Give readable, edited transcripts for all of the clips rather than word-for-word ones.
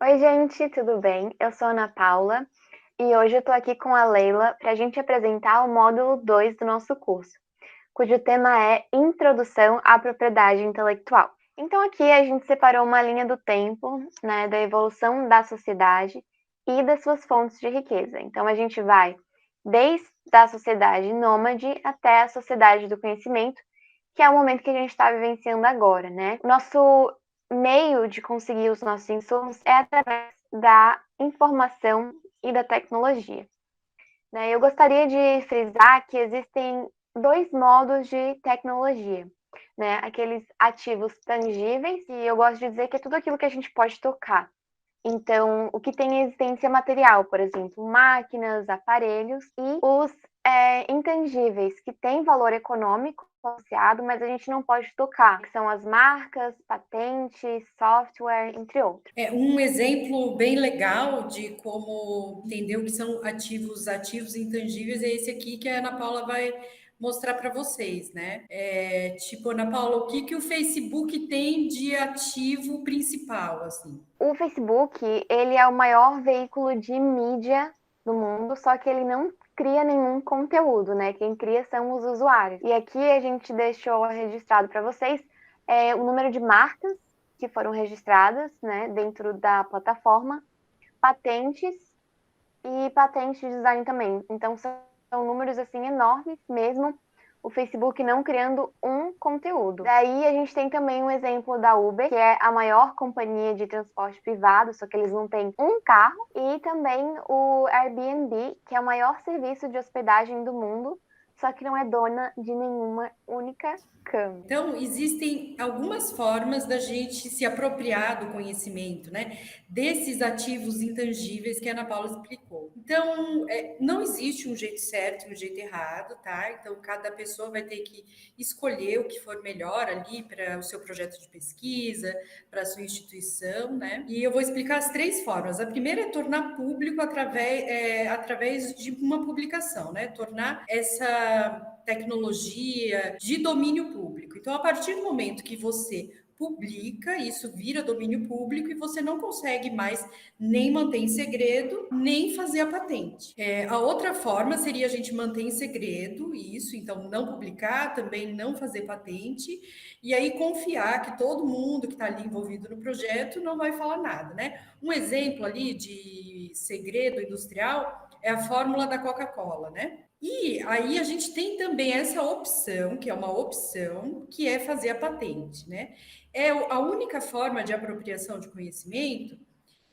Oi, gente, tudo bem? Eu sou a Ana Paula e hoje eu tô aqui com a Leila para a gente apresentar o módulo 2 do nosso curso, cujo tema é Introdução à Propriedade Intelectual. Então, aqui a gente separou uma linha do tempo, né, da evolução da sociedade e das suas fontes de riqueza. Então, a gente vai desde a sociedade nômade até a sociedade do conhecimento, que é o momento que a gente está vivenciando agora, né? Nosso meio de conseguir os nossos insumos é através da informação e da tecnologia, né? Eu gostaria de frisar que existem dois modos de tecnologia, né? Aqueles ativos tangíveis, e eu gosto de dizer que é tudo aquilo que a gente pode tocar. Então, o que tem existência material, por exemplo, máquinas, aparelhos, e os intangíveis, que têm valor econômico associado, mas a gente não pode tocar, que são as marcas, patentes, software, entre outros. É um exemplo bem legal de como entender o que são ativos intangíveis é esse aqui que a Ana Paula vai mostrar para vocês, né? Tipo, Ana Paula, o que que o Facebook tem de ativo principal, assim? O Facebook, ele é o maior veículo de mídia do mundo, só que ele não cria nenhum conteúdo, né? Quem cria são os usuários. E aqui a gente deixou registrado para vocês o número de marcas que foram registradas, né, dentro da plataforma, patentes e patentes de design também. Então são números assim enormes mesmo. O Facebook não criando um conteúdo. Daí a gente tem também um exemplo da Uber, que é a maior companhia de transporte privado, só que eles não têm um carro, e também o Airbnb, que é o maior serviço de hospedagem do mundo, só que não é dona de nenhuma única cama. Então, existem algumas formas da gente se apropriar do conhecimento, né? Desses ativos intangíveis que a Ana Paula explicou. Então, não existe um jeito certo e um jeito errado, tá? Então, cada pessoa vai ter que escolher o que for melhor ali para o seu projeto de pesquisa, para a sua instituição, né? E eu vou explicar as três formas. A primeira é tornar público através de uma publicação, né? Tornar essa tecnologia de domínio público. Então, a partir do momento que você publica, isso vira domínio público e você não consegue mais nem manter em segredo, nem fazer a patente. A outra forma seria a gente manter em segredo isso, então não publicar, também não fazer patente, e aí confiar que todo mundo que está ali envolvido no projeto não vai falar nada, né? Um exemplo ali de segredo industrial é a fórmula da Coca-Cola, né? E aí a gente tem também essa opção, que é uma opção, que é fazer a patente, né? É a única forma de apropriação de conhecimento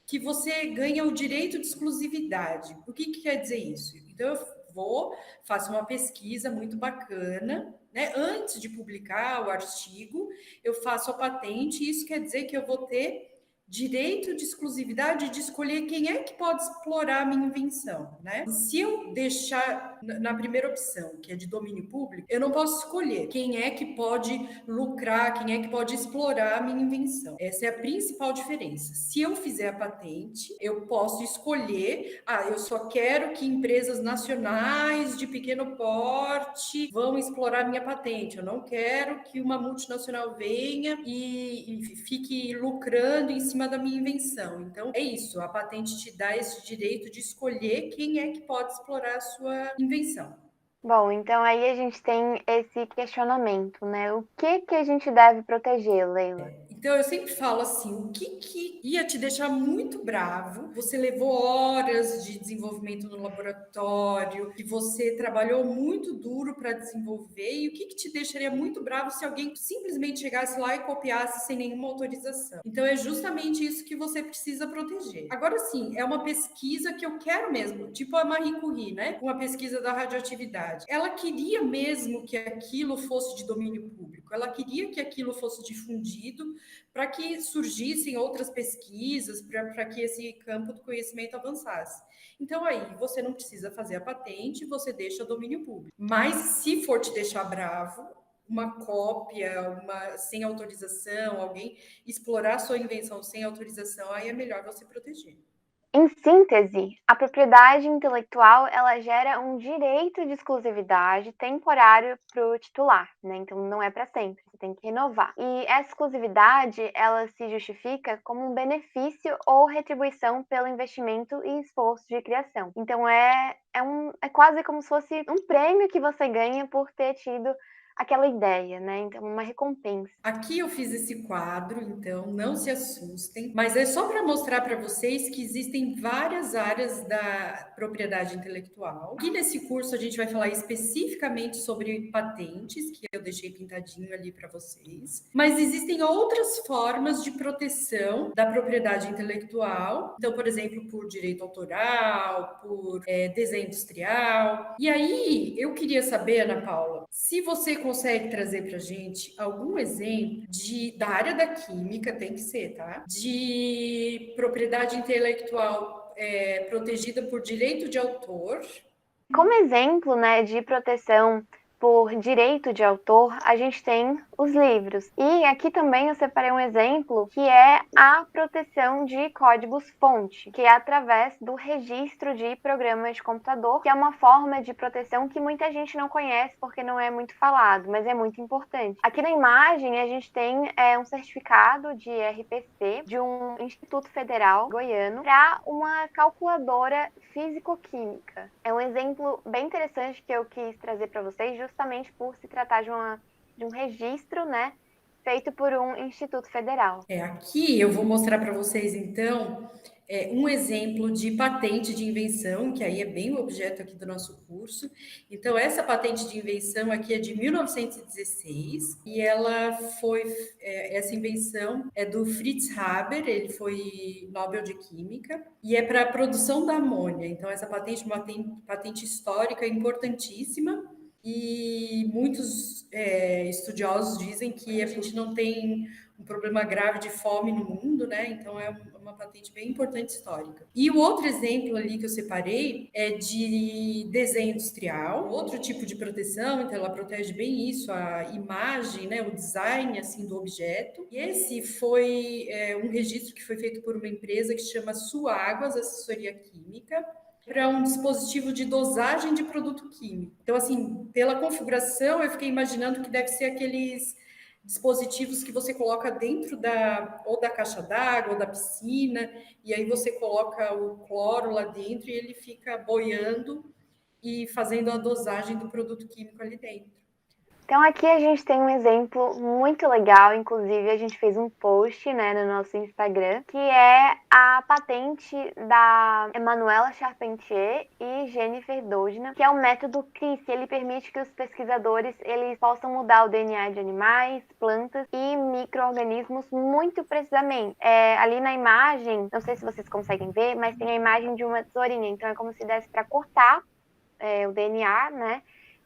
que você ganha o direito de exclusividade. O que que quer dizer isso? Então eu faço uma pesquisa muito bacana, né? Antes de publicar o artigo, eu faço a patente, e isso quer dizer que eu vou ter direito de exclusividade de escolher quem é que pode explorar a minha invenção, né? Se eu deixar na primeira opção, que é de domínio público, eu não posso escolher quem é que pode lucrar, quem é que pode explorar a minha invenção. Essa é a principal diferença. Se eu fizer a patente, eu posso escolher, eu só quero que empresas nacionais de pequeno porte vão explorar minha patente. Eu não quero que uma multinacional venha e fique lucrando em cima da minha invenção. Então, é isso. A patente te dá esse direito de escolher quem é que pode explorar a sua invenção. Bom, então aí a gente tem esse questionamento, né? O que que a gente deve proteger, Leila? Então, eu sempre falo assim: o que, que ia te deixar muito bravo? Você levou horas de desenvolvimento no laboratório, que você trabalhou muito duro para desenvolver, e o que, que te deixaria muito bravo se alguém simplesmente chegasse lá e copiasse sem nenhuma autorização? Então, é justamente isso que você precisa proteger. Agora sim, é uma pesquisa que eu quero mesmo, tipo a Marie Curie, né? Uma pesquisa da radioatividade. Ela queria mesmo que aquilo fosse de domínio público, ela queria que aquilo fosse difundido para que surgissem outras pesquisas, para que esse campo do conhecimento avançasse. Então, aí, você não precisa fazer a patente, você deixa domínio público. Mas, se for te deixar bravo, uma cópia, sem autorização, alguém explorar sua invenção sem autorização, aí é melhor você proteger. Em síntese, a propriedade intelectual ela gera um direito de exclusividade temporário para o titular, né? Então não é para sempre, você tem que renovar. E essa exclusividade ela se justifica como um benefício ou retribuição pelo investimento e esforço de criação. Então é quase como se fosse um prêmio que você ganha por ter tido aquela ideia, né? Então, uma recompensa. Aqui eu fiz esse quadro, então não se assustem, mas é só para mostrar para vocês que existem várias áreas da propriedade intelectual. Aqui nesse curso a gente vai falar especificamente sobre patentes, que eu deixei pintadinho ali para vocês, mas existem outras formas de proteção da propriedade intelectual. Então, por exemplo, por direito autoral, por desenho industrial. E aí eu queria saber, Ana Paula, se você consegue trazer para a gente algum exemplo da área da química, tem que ser, tá? De propriedade intelectual protegida por direito de autor. Como exemplo, né, de proteção por direito de autor, a gente tem os livros. E aqui também eu separei um exemplo que é a proteção de códigos-fonte, que é através do registro de programas de computador, que é uma forma de proteção que muita gente não conhece porque não é muito falado, mas é muito importante. Aqui na imagem a gente tem um certificado de RPC de um Instituto Federal goiano para uma calculadora físico-química. É um exemplo bem interessante que eu quis trazer para vocês, justamente por se tratar de um registro, né, feito por um instituto federal. Aqui eu vou mostrar para vocês, então, um exemplo de patente de invenção, que aí é bem o objeto aqui do nosso curso. Então, essa patente de invenção aqui é de 1916 e essa invenção é do Fritz Haber, ele foi Nobel de Química, e é para a produção da amônia. Então, essa patente é uma patente histórica importantíssima. E muitos estudiosos dizem que a gente não tem um problema grave de fome no mundo, né? Então é uma patente bem importante histórica. E o outro exemplo ali que eu separei é de desenho industrial, outro tipo de proteção, então ela protege bem isso, a imagem, né? O design assim do objeto. E esse foi um registro que foi feito por uma empresa que se chama Suáguas Assessoria Química, para um dispositivo de dosagem de produto químico. Então, assim, pela configuração, eu fiquei imaginando que deve ser aqueles dispositivos que você coloca dentro ou da caixa d'água ou da piscina, e aí você coloca o cloro lá dentro e ele fica boiando e fazendo a dosagem do produto químico ali dentro. Então aqui a gente tem um exemplo muito legal, inclusive a gente fez um post, né, no nosso Instagram, que é a patente da Emanuela Charpentier e Jennifer Doudna, que é o método CRISPR. Ele permite que os pesquisadores eles possam mudar o DNA de animais, plantas e micro-organismos muito precisamente. Ali na imagem, não sei se vocês conseguem ver, mas tem a imagem de uma tesourinha, então é como se desse para cortar o DNA, né?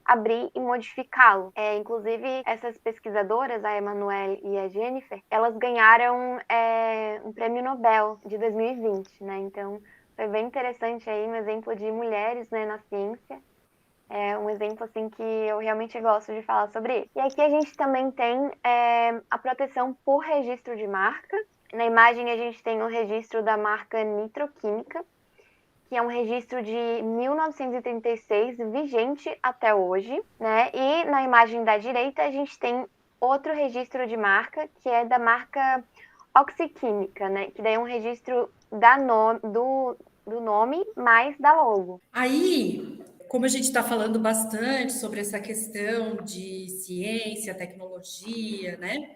Abrir e modificá-lo. Inclusive, essas pesquisadoras, a Emanuele e a Jennifer, elas ganharam um prêmio Nobel de 2020, né? Então, foi bem interessante aí um exemplo de mulheres, né, na ciência. É um exemplo, assim, que eu realmente gosto de falar sobre ele. E aqui a gente também tem a proteção por registro de marca. Na imagem a gente tem o registro da marca Nitroquímica, que é um registro de 1936, vigente até hoje, né? E na imagem da direita a gente tem outro registro de marca, que é da marca Oxiquímica, né? Que daí é um registro do nome mais da logo. Aí, como a gente está falando bastante sobre essa questão de ciência, tecnologia, né?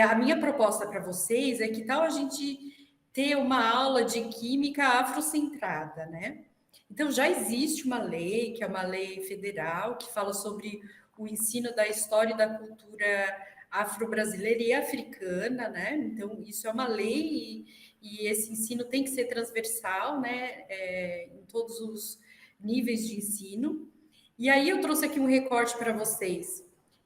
A minha proposta para vocês é que tal a gente ter uma aula de química afrocentrada, né? Então, já existe uma lei, que é uma lei federal, que fala sobre o ensino da história e da cultura afro-brasileira e africana, né? Então, isso é uma lei e esse ensino tem que ser transversal, né? Em todos os níveis de ensino. E aí eu trouxe aqui um recorte para vocês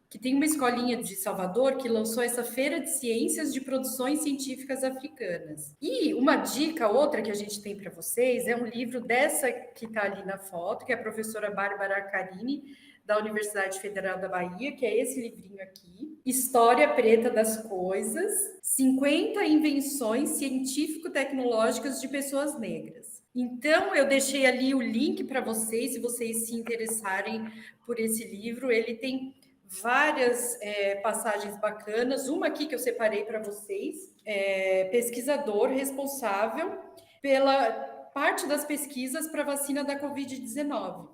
que tem uma escolinha de Salvador que lançou essa feira de ciências de produções científicas africanas. E uma dica, outra que a gente tem para vocês, é um livro dessa que está ali na foto, que é a professora Bárbara Carini, da Universidade Federal da Bahia, que é esse livrinho aqui, História Preta das Coisas, 50 invenções científico-tecnológicas de pessoas negras. Então, eu deixei ali o link para vocês, se vocês se interessarem por esse livro. Ele tem várias passagens bacanas. Uma aqui que eu separei para vocês, pesquisador responsável pela parte das pesquisas para a vacina da Covid-19.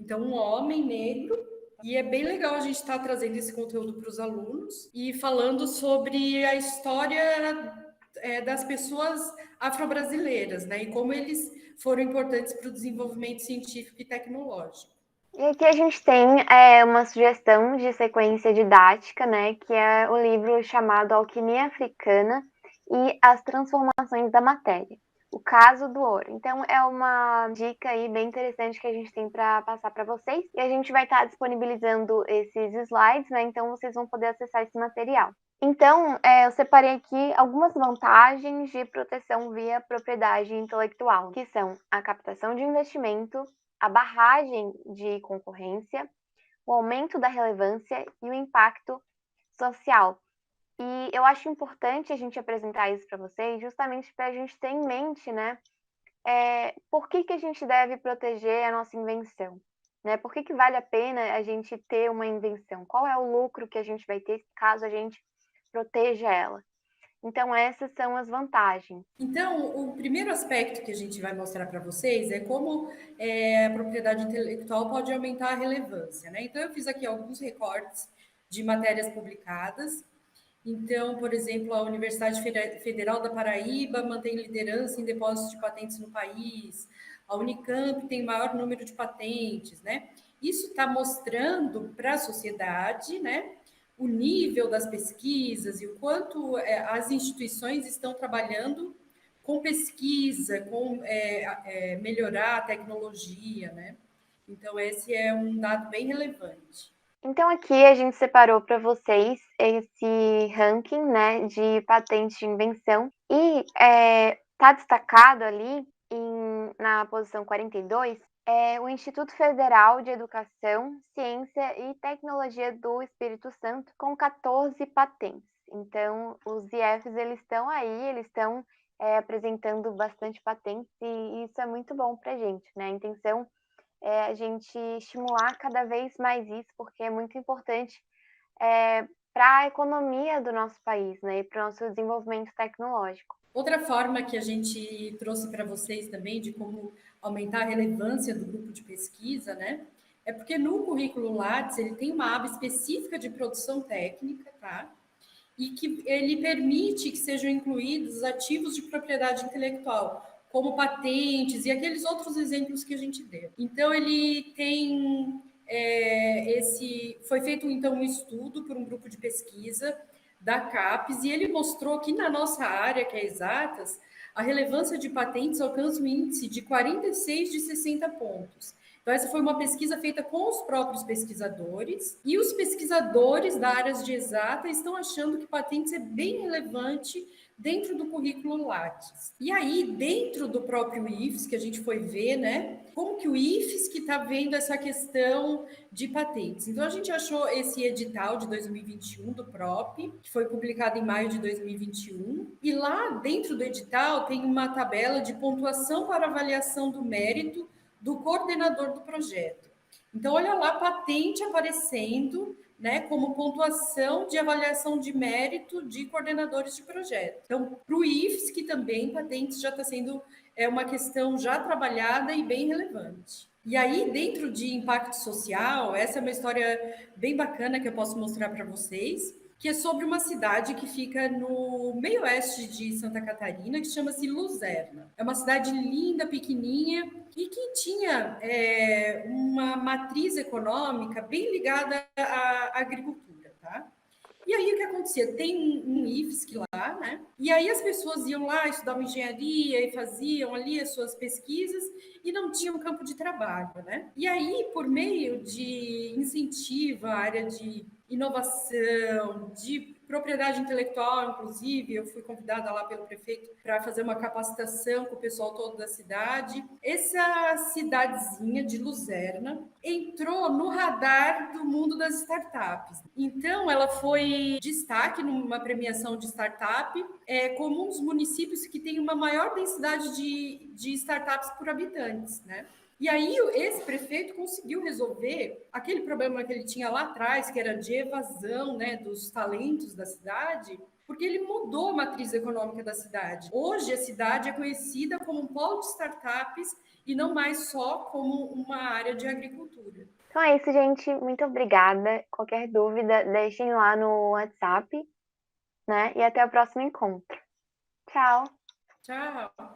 Então, um homem negro, e é bem legal a gente estar trazendo esse conteúdo para os alunos e falando sobre a história das pessoas afro-brasileiras, né? E como eles foram importantes para o desenvolvimento científico e tecnológico. E aqui a gente tem uma sugestão de sequência didática, né, que é o livro chamado Alquimia Africana e as Transformações da Matéria, o caso do ouro. Então é uma dica aí bem interessante que a gente tem para passar para vocês, e a gente vai estar disponibilizando esses slides, né, então vocês vão poder acessar esse material. Então, eu separei aqui algumas vantagens de proteção via propriedade intelectual, que são a captação de investimento, a barragem de concorrência, o aumento da relevância e o impacto social. E eu acho importante a gente apresentar isso para vocês, justamente para a gente ter em mente, né, por que a gente deve proteger a nossa invenção, né? Por que vale a pena a gente ter uma invenção? Qual é o lucro que a gente vai ter caso a gente proteja ela? Então, essas são as vantagens. Então, o primeiro aspecto que a gente vai mostrar para vocês é como a propriedade intelectual pode aumentar a relevância, né? Então, eu fiz aqui alguns recortes de matérias publicadas. Então, por exemplo, a Universidade Federal da Paraíba mantém liderança em depósitos de patentes no país, a Unicamp tem maior número de patentes, né? Isso está mostrando para a sociedade, né, o nível das pesquisas e o quanto as instituições estão trabalhando com pesquisa, com melhorar a tecnologia, né? Então, esse é um dado bem relevante. Então, aqui a gente separou para vocês esse ranking, né, de patentes de invenção e está destacado ali na posição 42 o Instituto Federal de Educação, Ciência e Tecnologia do Espírito Santo, com 14 patentes. Então, os IFs, eles estão aí, eles estão apresentando bastante patentes e isso é muito bom para a gente, né? A intenção a gente estimular cada vez mais isso, porque é muito importante para a economia do nosso país, né, e para o nosso desenvolvimento tecnológico. Outra forma que a gente trouxe para vocês também de como aumentar a relevância do grupo de pesquisa, né, é porque no currículo Lattes ele tem uma aba específica de produção técnica, tá? E que ele permite que sejam incluídos ativos de propriedade intelectual, como patentes e aqueles outros exemplos que a gente deu. Então, ele tem foi feito então um estudo por um grupo de pesquisa da CAPES e ele mostrou que na nossa área, que é exatas, a relevância de patentes alcança um índice de 46 de 60 pontos. Então, essa foi uma pesquisa feita com os próprios pesquisadores, e os pesquisadores da área de exata estão achando que patentes é bem relevante dentro do currículo Lattes. E aí, dentro do próprio IFES, que a gente foi ver, né, como que o IFES que está vendo essa questão de patentes. Então, a gente achou esse edital de 2021 do PROP, que foi publicado em maio de 2021, e lá dentro do edital tem uma tabela de pontuação para avaliação do mérito do coordenador do projeto. Então, olha lá, patente aparecendo, né, como pontuação de avaliação de mérito de coordenadores de projeto. Então, para o IFES, que também patentes já está sendo uma questão já trabalhada e bem relevante. E aí, dentro de impacto social, essa é uma história bem bacana que eu posso mostrar para vocês, que é sobre uma cidade que fica no meio oeste de Santa Catarina, que chama-se Luzerna. É uma cidade linda, pequenininha, e que tinha uma matriz econômica bem ligada à agricultura, tá? E aí o que acontecia? Tem um IFSC lá, né? E aí as pessoas iam lá, estudavam engenharia e faziam ali as suas pesquisas e não tinham campo de trabalho, né? E aí, por meio de incentivo à área de inovação, de propriedade intelectual, inclusive, eu fui convidada lá pelo prefeito para fazer uma capacitação com o pessoal todo da cidade. Essa cidadezinha de Luzerna entrou no radar do mundo das startups. Então, ela foi destaque numa premiação de startup, como um dos municípios que tem uma maior densidade de startups por habitantes, né? E aí, esse prefeito conseguiu resolver aquele problema que ele tinha lá atrás, que era de evasão, né, dos talentos da cidade, porque ele mudou a matriz econômica da cidade. Hoje, a cidade é conhecida como um polo de startups e não mais só como uma área de agricultura. Então é isso, gente. Muito obrigada. Qualquer dúvida, deixem lá no WhatsApp, né? E até o próximo encontro. Tchau! Tchau!